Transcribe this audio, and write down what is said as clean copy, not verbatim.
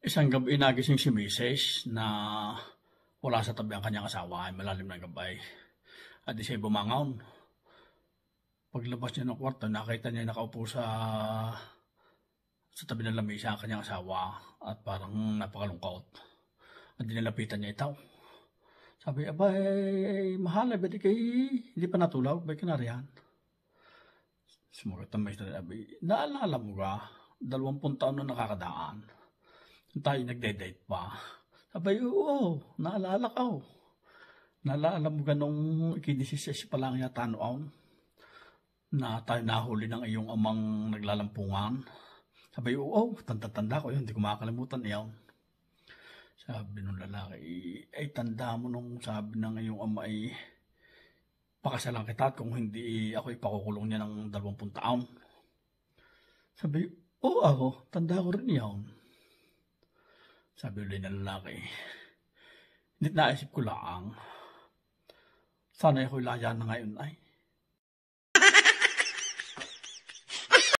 Isang gabi nagising si Mrs. na wala sa tabi ang kanyang asawa ay malalim na gabay. At di siya bumangon. Paglabas niya ng kwarto, nakita niya nakaupo sa tabi ng lamesa ang kanyang asawa at parang napakalungkot. At dinalapitan niya ito. Sabi, abay, mahal, ba't hindi pa natulog? Ba't ka na riyan? Sumagot ang maestro, sabi, naalala mo ka, 20 taon na nakakadaan. Tayo nagde-date pa. Sabi, oo, naalala ko. Naalala mo ganong ikidisisis pa lang yata noon na tayo nahuli ng iyong amang naglalampungan. Sabi, oo, tanda-tanda ko yun, hindi ko makakalimutan yun. Sabi nung lalaki, ay tanda mo nung sabi ng iyong ama ay pakasalan kita at kung hindi ako ipakukulong niya ng 20 taon. Sabi, oo ako, tanda ko rin yun. Sabi ulit ng lalaki, hindi naisip ko lang, sana ako'y laya na ngayon ay.